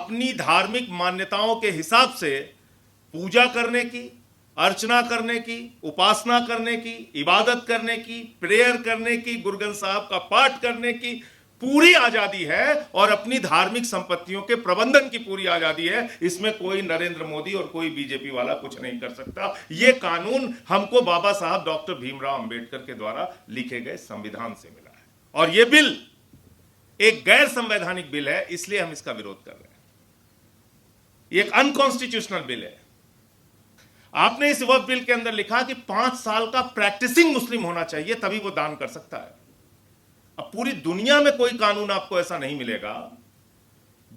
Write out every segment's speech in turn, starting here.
अपनी धार्मिक मान्यताओं के हिसाब से पूजा करने की, अर्चना करने की, उपासना करने की, इबादत करने की, प्रेयर करने की, गुरु ग्रंथ साहब का पाठ करने की पूरी आजादी है और अपनी धार्मिक संपत्तियों के प्रबंधन की पूरी आजादी है। इसमें कोई नरेंद्र मोदी और कोई बीजेपी वाला कुछ नहीं कर सकता। यह कानून हमको बाबा साहब डॉक्टर भीमराव अंबेडकर के द्वारा लिखे गए संविधान से मिला है और यह बिल एक गैर संवैधानिक बिल है, इसलिए हम इसका विरोध कर रहे हैं। यह एक अनकॉन्स्टिट्यूशनल बिल है। आपने इस वक्फ बिल के अंदर लिखा कि 5 साल का प्रैक्टिसिंग मुस्लिम होना चाहिए तभी वो दान कर सकता है। अब पूरी दुनिया में कोई कानून आपको ऐसा नहीं मिलेगा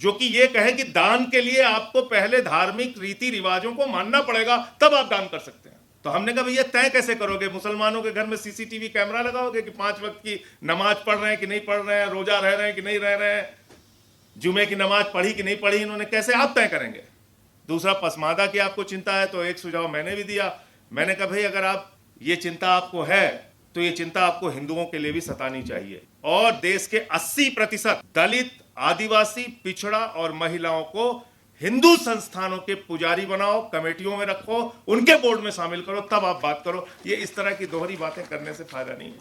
जो कि यह कहे कि दान के लिए आपको पहले धार्मिक रीति रिवाजों को मानना पड़ेगा तब आप दान कर सकते हैं। तो हमने कहा भैया तय कैसे करोगे? मुसलमानों के घर में सीसीटीवी कैमरा लगाओगे कि 5 वक्त की नमाज पढ़ रहे हैं कि नहीं पढ़ रहे हैं, रोजा रह रहे हैं कि नहीं रह रहे हैं, जुमे की नमाज पढ़ी कि नहीं पढ़ी, इन्होंने कैसे आप तय करेंगे? दूसरा, पसमादा की आपको चिंता है तो एक सुझाव मैंने भी दिया। मैंने कहा भाई अगर आप ये चिंता आपको है तो ये चिंता आपको हिंदुओं के लिए भी सतानी चाहिए और देश के 80% दलित, आदिवासी, पिछड़ा और महिलाओं को हिंदू संस्थानों के पुजारी बनाओ, कमेटियों में रखो, उनके बोर्ड में शामिल करो, तब आप बात करो। ये इस तरह की दोहरी बातें करने से फायदा नहीं है।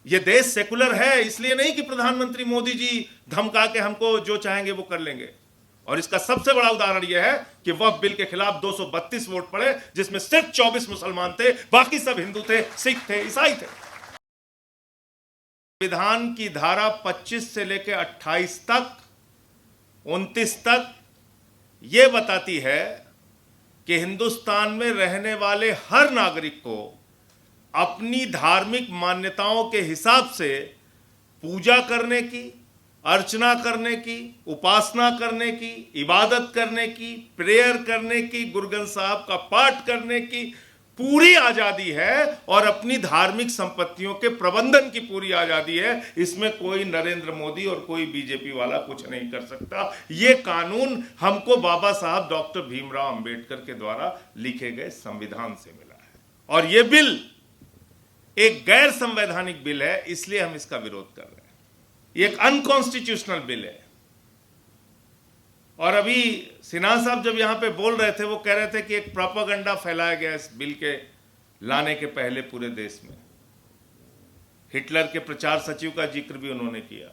ये देश सेकुलर है, इसलिए नहीं कि प्रधानमंत्री मोदी जी धमका के हमको जो चाहेंगे वो कर लेंगे। और इसका सबसे बड़ा उदाहरण यह है कि वक्फ बिल के खिलाफ 232 वोट पड़े, जिसमें सिर्फ 24 मुसलमान थे, बाकी सब हिंदू थे, सिख थे, ईसाई थे। संविधान की धारा 25 से लेकर 28 तक, 29 तक यह बताती है कि हिंदुस्तान में रहने वाले हर नागरिक को अपनी धार्मिक मान्यताओं के हिसाब से पूजा करने की, अर्चना करने की, उपासना करने की, इबादत करने की, प्रेयर करने की, गुरु ग्रंथ साहब का पाठ करने की पूरी आजादी है और अपनी धार्मिक संपत्तियों के प्रबंधन की पूरी आजादी है। इसमें कोई नरेंद्र मोदी और कोई बीजेपी वाला कुछ नहीं कर सकता। यह कानून हमको बाबा साहब डॉक्टर भीमराव अंबेडकर के द्वारा लिखे गए संविधान से मिला है और यह बिल एक गैर संवैधानिक बिल है, इसलिए हम इसका विरोध कर रहे हैं। यह एक अनकॉन्स्टिट्यूशनल बिल है। और अभी सिन्हा साहब जब यहां पे बोल रहे थे, वो कह रहे थे कि एक प्रोपेगेंडा फैलाया गया इस बिल के लाने के पहले पूरे देश में। हिटलर के प्रचार सचिव का जिक्र भी उन्होंने किया।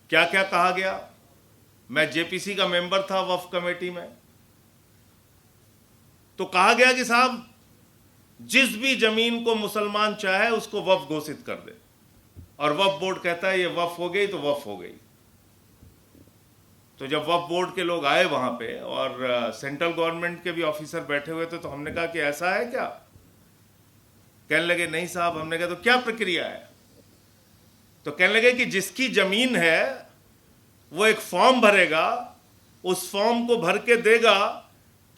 क्या क्या कहा गया? मैं जेपीसी का मेंबर था वक्फ कमेटी में, तो कहा गया कि साहब जिस भी जमीन को मुसलमान चाहे उसको वक्फ घोषित कर दे, और वक्फ बोर्ड कहता है ये वक्फ हो गई तो वक्फ हो गई। तो जब वक्फ बोर्ड के लोग आए वहां पे और सेंट्रल गवर्नमेंट के भी ऑफिसर बैठे हुए थे, तो हमने कहा कि ऐसा है क्या? कहने लगे नहीं साहब। हमने कहा तो क्या प्रक्रिया है? तो कहने लगे कि जिसकी जमीन है वो एक फॉर्म भरेगा, उस फॉर्म को भर के देगा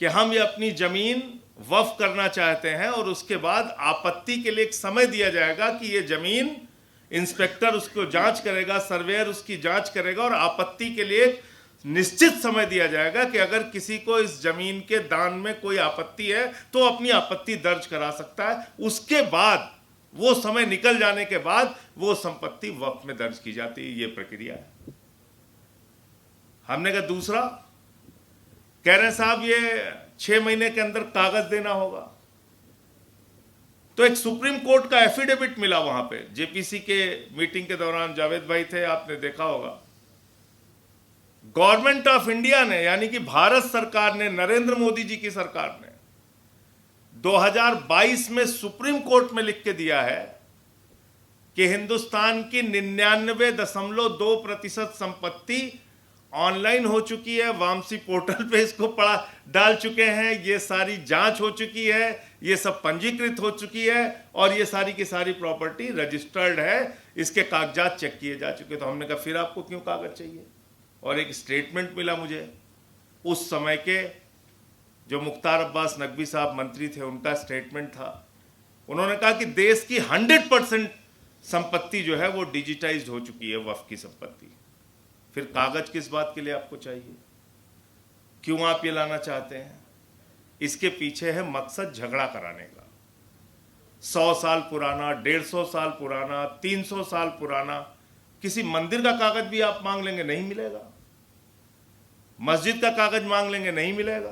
कि हम ये अपनी जमीन वक्फ करना चाहते हैं, और उसके बाद आपत्ति के लिए एक समय दिया जाएगा कि ये जमीन, इंस्पेक्टर उसको जांच करेगा, सर्वेयर उसकी जांच करेगा, और आपत्ति के लिए निश्चित समय दिया जाएगा कि अगर किसी को इस जमीन के दान में कोई आपत्ति है तो अपनी आपत्ति दर्ज करा सकता है। उसके बाद वो समय निकल जाने के बाद वो संपत्ति वक्फ में दर्ज की जाती है। ये प्रक्रिया है। हमने कहा दूसरा, कह रहे हैं साहब ये 6 महीने के अंदर कागज देना होगा। तो एक सुप्रीम कोर्ट का एफिडेविट मिला वहां पे, जेपीसी के मीटिंग के दौरान जावेद भाई थे, आपने देखा होगा। गवर्नमेंट ऑफ इंडिया ने, यानी कि भारत सरकार ने, नरेंद्र मोदी जी की सरकार ने 2022 में सुप्रीम कोर्ट में लिख के दिया है कि हिंदुस्तान की 99.2% संपत्ति ऑनलाइन हो चुकी है, वामसी पोर्टल पे इसको डाल चुके हैं, ये सारी जांच हो चुकी है, ये सब पंजीकृत हो चुकी है, और ये सारी की सारी प्रॉपर्टी रजिस्टर्ड है, इसके कागजात चेक किए जा चुके। तो हमने कहा फिर आपको क्यों कागज चाहिए? और एक स्टेटमेंट मिला मुझे उस समय के जो मुख्तार अब्बास नकवी साहब मंत्री थे, उनका स्टेटमेंट था। उन्होंने कहा कि देश की 100% संपत्ति जो है वो डिजिटाइज्ड हो चुकी है, वक्फ की संपत्ति। फिर कागज किस बात के लिए आपको चाहिए? क्यों आप ये लाना चाहते हैं? इसके पीछे है मकसद झगड़ा कराने का। 100 साल पुराना, 150 साल पुराना, 300 साल पुराना किसी मंदिर का कागज भी आप मांग लेंगे, नहीं मिलेगा। मस्जिद का कागज मांग लेंगे, नहीं मिलेगा।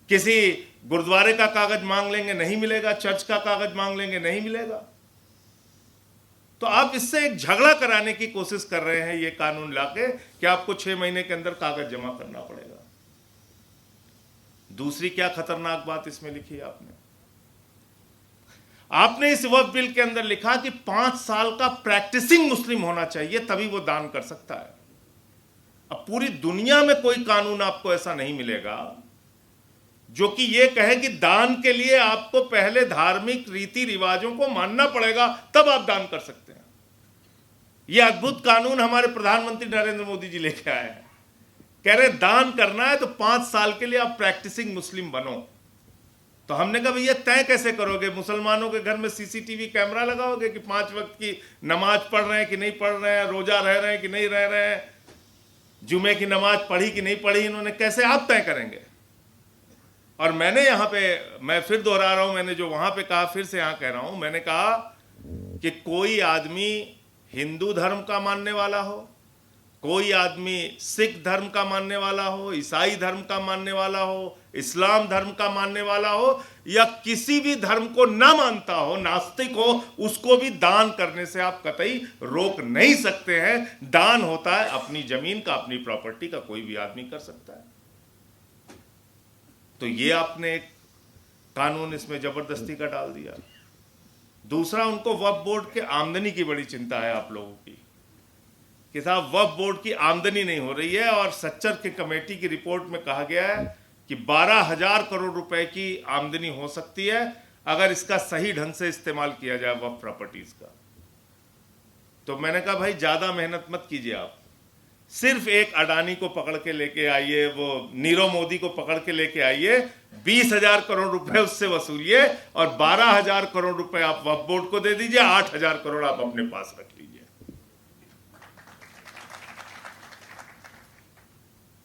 किसी गुरुद्वारे का कागज मांग लेंगे, नहीं मिलेगा। चर्च का कागज मांग लेंगे, नहीं मिलेगा। तो आप इससे एक झगड़ा कराने की कोशिश कर रहे हैं ये कानून लाके कि आपको 6 महीने के अंदर कागज जमा करना पड़ेगा। दूसरी क्या खतरनाक बात इसमें लिखी है आपने इस वक्फ बिल के अंदर लिखा कि 5 साल का प्रैक्टिसिंग मुस्लिम होना चाहिए, तभी वो दान कर सकता है। अब पूरी दुनिया में कोई कानून आपको ऐसा नहीं मिलेगा जो कि ये कहे कि दान के लिए आपको पहले धार्मिक रीति रिवाजों को मानना पड़ेगा, तब आप दान कर सकते हैं। यह अद्भुत कानून हमारे प्रधानमंत्री नरेंद्र मोदी जी लेके आए हैं। कह रहे दान करना है तो 5 साल के लिए आप प्रैक्टिसिंग मुस्लिम बनो। तो हमने कहा भैया तय कैसे करोगे? मुसलमानों के घर में सीसीटीवी कैमरा लगाओगे कि 5 वक्त की नमाज पढ़ रहे हैं कि नहीं पढ़ रहे हैं, रोजा रह रहे हैं कि नहीं रह रहे हैं, जुमे की नमाज पढ़ी कि नहीं पढ़ी, इन्होंने कैसे आप तय करेंगे? और मैंने यहां पे, मैं फिर दोहरा रहा हूं, मैंने जो वहां पे कहा फिर से यहां कह रहा हूं, मैंने कहा कि कोई आदमी हिंदू धर्म का मानने वाला हो, कोई आदमी सिख धर्म का मानने वाला हो, ईसाई धर्म का मानने वाला हो, इस्लाम धर्म का मानने वाला हो, या किसी भी धर्म को ना मानता हो, नास्तिक हो, उसको भी दान करने से आप कतई रोक नहीं सकते हैं। दान होता है अपनी जमीन का, अपनी प्रॉपर्टी का, कोई भी आदमी कर सकता है। तो ये आपने एक कानून इसमें जबरदस्ती का डाल दिया। दूसरा, उनको वक्फ बोर्ड के आमदनी की बड़ी चिंता है आप लोगों की कि साहब वक्फ बोर्ड की आमदनी नहीं हो रही है, और सच्चर की कमेटी की रिपोर्ट में कहा गया है कि 12,000 करोड़ रुपए की आमदनी हो सकती है अगर इसका सही ढंग से इस्तेमाल किया जाए वक्फ प्रॉपर्टीज का। तो मैंने कहा भाई ज्यादा मेहनत मत कीजिए, आप सिर्फ एक अडानी को पकड़ के लेके आइए, वो नीरव मोदी को पकड़ के लेके आइए, 20,000 करोड़ रुपए उससे वसूलिए और 12,000 करोड़ रुपए आप वक्फ बोर्ड को दे दीजिए, 8,000 करोड़ आप अपने पास रख लीजिए।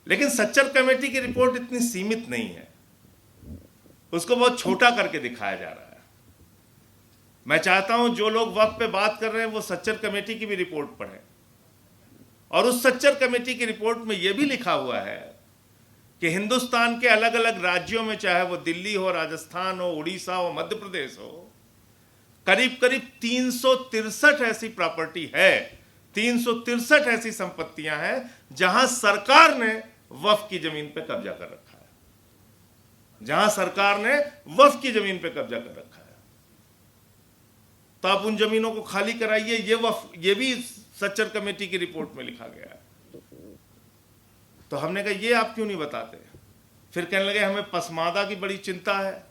लेकिन सच्चर कमेटी की रिपोर्ट इतनी सीमित नहीं है, उसको बहुत छोटा करके दिखाया जा रहा है। मैं चाहता हूं जो लोग वक्फ पे बात कर रहे हैं वो सच्चर कमेटी की भी रिपोर्ट पढ़ें, और उस सच्चर कमेटी की रिपोर्ट में यह भी लिखा हुआ है कि हिंदुस्तान के अलग अलग राज्यों में, चाहे वो दिल्ली हो, राजस्थान हो, उड़ीसा हो, मध्य प्रदेश हो, करीब करीब 363 ऐसी प्रॉपर्टी है, 363 ऐसी संपत्तियां हैं जहां सरकार ने वक्फ की जमीन पे कब्जा कर रखा है, जहां सरकार ने वक्फ की जमीन पे कब्जा कर रखा है। तो आप उन जमीनों को खाली कराइए, ये भी सच्चर कमेटी की रिपोर्ट में लिखा गया है। तो हमने कहा ये आप क्यों नहीं बताते? फिर कहने लगे हमें पसमादा की बड़ी चिंता है,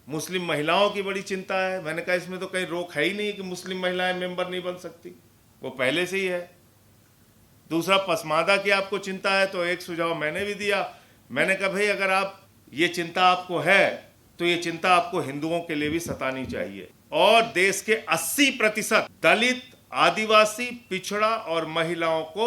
मुस्लिम महिलाओं की बड़ी चिंता है। मैंने कहा इसमें तो कहीं रोक है ही नहीं कि मुस्लिम महिलाएं मेंबर नहीं बन सकती, वो पहले से ही है। दूसरा, पसमादा की आपको चिंता है तो एक सुझाव मैंने भी दिया, मैंने कहा भाई अगर आप ये चिंता आपको है तो ये चिंता आपको हिंदुओं के लिए भी सतानी चाहिए, और देश के 80% दलित, आदिवासी, पिछड़ा और महिलाओं को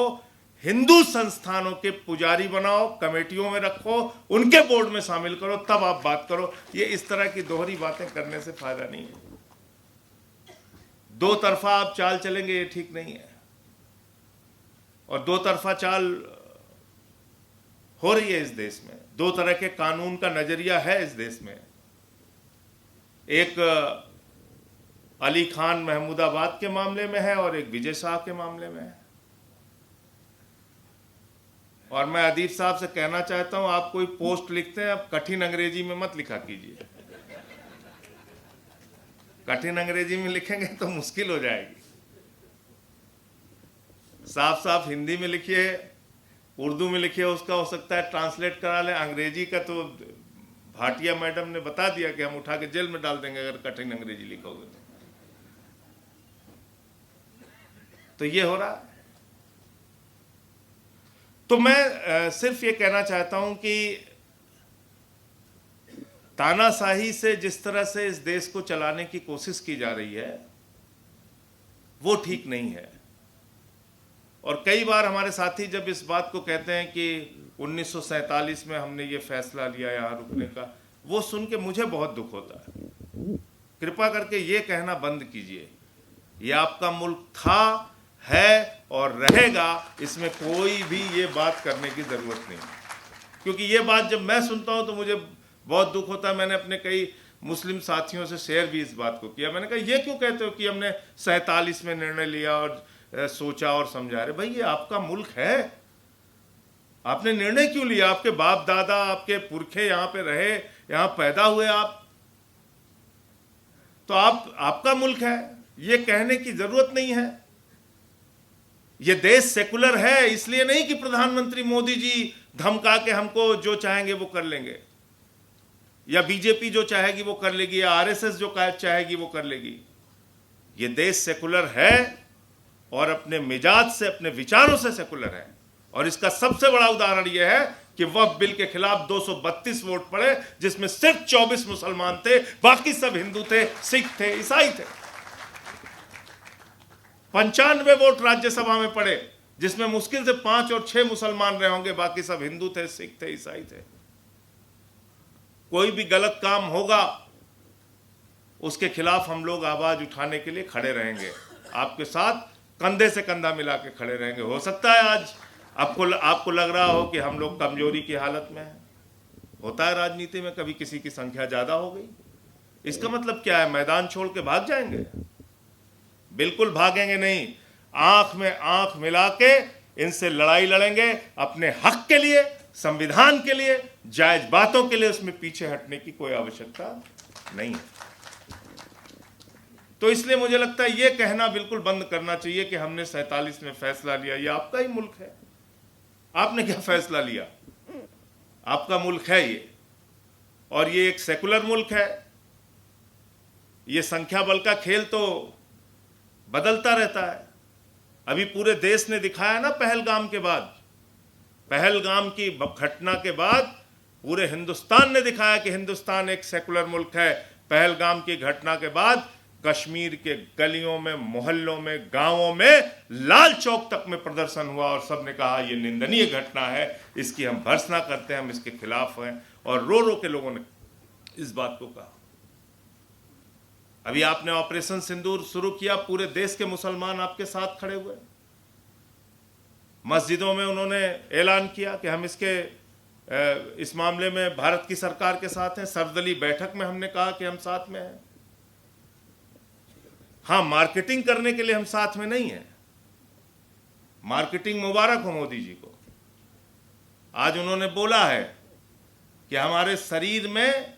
हिंदू संस्थानों के पुजारी बनाओ, कमेटियों में रखो, उनके बोर्ड में शामिल करो, तब आप बात करो। ये इस तरह की दोहरी बातें करने से फायदा नहीं है। दो तरफा आप चाल चलेंगे ये ठीक नहीं है, और दो तरफा चाल हो रही है इस देश में। दो तरह के कानून का नजरिया है इस देश में। एक अली खान महमूदाबाद के मामले में है और एक विजय शाह के मामले में है। और मैं अदीब साहब से कहना चाहता हूं, आप कोई पोस्ट लिखते हैं आप कठिन अंग्रेजी में मत लिखा कीजिए। कठिन अंग्रेजी में लिखेंगे तो मुश्किल हो जाएगी। साफ साफ हिंदी में लिखिए, उर्दू में लिखिए, उसका हो सकता है ट्रांसलेट करा लें। अंग्रेजी का तो भाटिया मैडम ने बता दिया कि हम उठा के जेल में डाल देंगे अगर कठिन अंग्रेजी लिखोगे तो ये हो रहा है। तो मैं सिर्फ ये कहना चाहता हूं कि तानाशाही से जिस तरह से इस देश को चलाने की कोशिश की जा रही है वो ठीक नहीं है। और कई बार हमारे साथी जब इस बात को कहते हैं कि 1947 में हमने ये फैसला लिया यहाँ रुकने का, वो सुन के मुझे बहुत दुख होता है। कृपा करके ये कहना बंद कीजिए, ये आपका मुल्क था, है और रहेगा, इसमें कोई भी ये बात करने की ज़रूरत नहीं। क्योंकि ये बात जब मैं सुनता हूँ तो मुझे बहुत दुख होता है। मैंने अपने कई मुस्लिम साथियों से शेयर भी इस बात को किया। मैंने कहा ये क्यों कहते हो कि हमने 47 में निर्णय लिया और सोचा और समझा। रहे भाई, ये आपका मुल्क है, आपने निर्णय क्यों लिया? आपके बाप दादा, आपके पुरखे यहाँ पे रहे, यहाँ पैदा हुए आप, तो आपका मुल्क है, ये कहने की जरूरत नहीं है। ये देश सेकुलर है, इसलिए नहीं कि प्रधानमंत्री मोदी जी धमका के हमको जो चाहेंगे वो कर लेंगे, या बीजेपी जो चाहेगी वो कर लेगी, या आरएसएस जो चाहेगी वो कर लेगी। ये देश सेकुलर है और अपने मिजाज से, अपने विचारों से सेकुलर है। और इसका सबसे बड़ा उदाहरण यह है कि वक्फ बिल के खिलाफ 232 वोट पड़े, जिसमें सिर्फ 24 मुसलमान थे, बाकी सब हिंदू थे, सिख थे, ईसाई थे। 95 वोट राज्यसभा में पड़े, जिसमें मुश्किल से 5 और 6 मुसलमान रहे होंगे, बाकी सब हिंदू थे, सिख थे, ईसाई थे। कोई भी गलत काम होगा उसके खिलाफ हम लोग आवाज उठाने के लिए खड़े रहेंगे, आपके साथ कंधे से कंधा मिला के खड़े रहेंगे। हो सकता है आज आपको लग रहा हो कि हम लोग कमजोरी की हालत में हैं। होता है राजनीति में, कभी किसी की संख्या ज्यादा हो गई, इसका मतलब क्या है? मैदान छोड़ के भाग जाएंगे? बिल्कुल भागेंगे नहीं। आंख में आंख मिला के इनसे लड़ाई लड़ेंगे, अपने हक के लिए, संविधान के लिए, जायज बातों के लिए। उसमें पीछे हटने की कोई आवश्यकता नहीं है। तो इसलिए मुझे लगता है ये कहना बिल्कुल बंद करना चाहिए कि हमने 47 में फैसला लिया। ये आपका ही मुल्क है, आपने क्या फैसला लिया? आपका मुल्क है ये, और ये एक सेकुलर मुल्क है। ये संख्या बल का खेल तो बदलता रहता है। अभी पूरे देश ने दिखाया ना, पहलगाम के बाद, पहलगाम की घटना के बाद पूरे हिंदुस्तान ने दिखाया कि हिंदुस्तान एक सेकुलर मुल्क है। पहलगाम की घटना के बाद कश्मीर के गलियों में, मोहल्लों में, गांवों में, लाल चौक तक में प्रदर्शन हुआ और सबने कहा ये निंदनीय घटना है, इसकी हम भर्त्सना करते हैं, हम इसके खिलाफ हैं। और रो रो के लोगों ने इस बात को कहा। अभी आपने ऑपरेशन सिंदूर शुरू किया, पूरे देश के मुसलमान आपके साथ खड़े हुए। मस्जिदों में उन्होंने ऐलान किया कि हम इस मामले में भारत की सरकार के साथ हैं। सर्वदलीय बैठक में हमने कहा कि हम साथ में हैं। हाँ, मार्केटिंग करने के लिए हम साथ में नहीं हैं। मार्केटिंग मुबारक हो मोदी जी को। आज उन्होंने बोला है कि हमारे शरीर में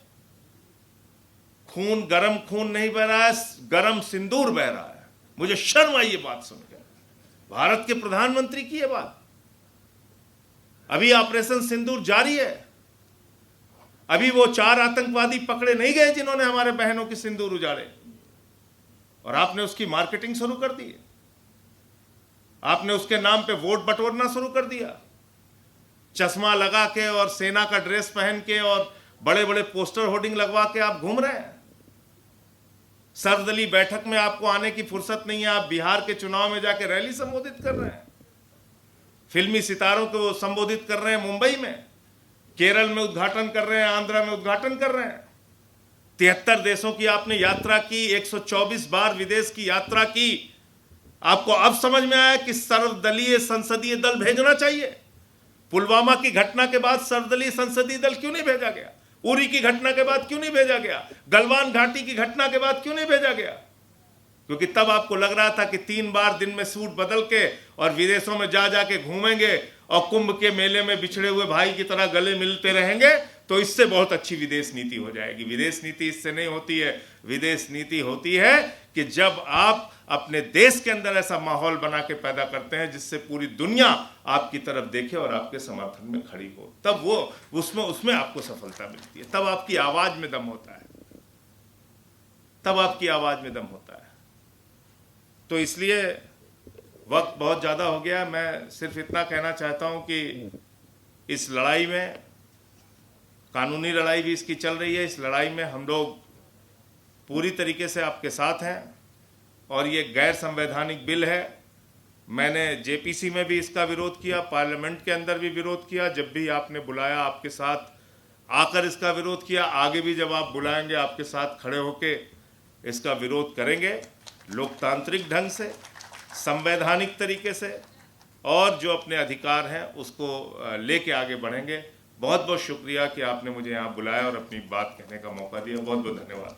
खून, गर्म खून नहीं बह रहा है, गर्म सिंदूर बह रहा है। मुझे शर्म आई ये बात सुनकर, भारत के प्रधानमंत्री की ये बात। अभी ऑपरेशन सिंदूर जारी है। अभी वो 4 आतंकवादी पकड़े नहीं गए जिन्होंने हमारे बहनों के सिंदूर उजाड़े, और आपने उसकी मार्केटिंग शुरू कर दी। आपने उसके नाम पे वोट बटोरना शुरू कर दिया। चश्मा लगा के और सेना का ड्रेस पहन के और बड़े बड़े पोस्टर होर्डिंग लगवा के आप घूम रहे हैं। सर्वदलीय बैठक में आपको आने की फुर्सत नहीं है। आप बिहार के चुनाव में जाके रैली संबोधित कर रहे हैं, फिल्मी सितारों को संबोधित कर रहे हैं मुंबई में, केरल में उद्घाटन कर रहे हैं, आंध्रा में उद्घाटन कर रहे हैं। 73 देशों की आपने यात्रा की, 124 बार विदेश की यात्रा की। आपको अब समझ में आया कि सर्वदलीय संसदीय दल भेजना चाहिए। पुलवामा की घटना के बाद सर्वदलीय संसदीय दल क्यों नहीं भेजा गया? उरी की घटना के बाद क्यों नहीं भेजा गया? गलवान घाटी की घटना के बाद क्यों नहीं भेजा गया? क्योंकि तब आपको लग रहा था कि 3 बार दिन में सूट बदल के और विदेशों में जा जाके घूमेंगे और कुंभ के मेले में बिछड़े हुए भाई की तरह गले मिलते रहेंगे, तो इससे बहुत अच्छी विदेश नीति हो जाएगी। विदेश नीति इससे नहीं होती है। विदेश नीति होती है कि जब आप अपने देश के अंदर ऐसा माहौल बना के पैदा करते हैं जिससे पूरी दुनिया आपकी तरफ देखे और आपके समर्थन में खड़ी हो, तब वो उसमें आपको सफलता मिलती है। तब आपकी आवाज में दम होता है, तब आपकी आवाज में दम होता है। तो इसलिए वक्त बहुत ज़्यादा हो गया। मैं सिर्फ इतना कहना चाहता हूं कि इस लड़ाई में, कानूनी लड़ाई भी इसकी चल रही है, इस लड़ाई में हम लोग पूरी तरीके से आपके साथ हैं। और ये गैर संवैधानिक बिल है। मैंने जेपीसी में भी इसका विरोध किया, पार्लियामेंट के अंदर भी विरोध किया। जब भी आपने बुलाया आपके साथ आकर इसका विरोध किया। आगे भी जब आप बुलाएंगे आपके साथ खड़े होके इसका विरोध करेंगे, लोकतांत्रिक ढंग से, संवैधानिक तरीके से और जो अपने अधिकार हैं उसको लेके आगे बढ़ेंगे। बहुत बहुत शुक्रिया कि आपने मुझे यहाँ बुलाया और अपनी बात कहने का मौका दिया। बहुत बहुत धन्यवाद।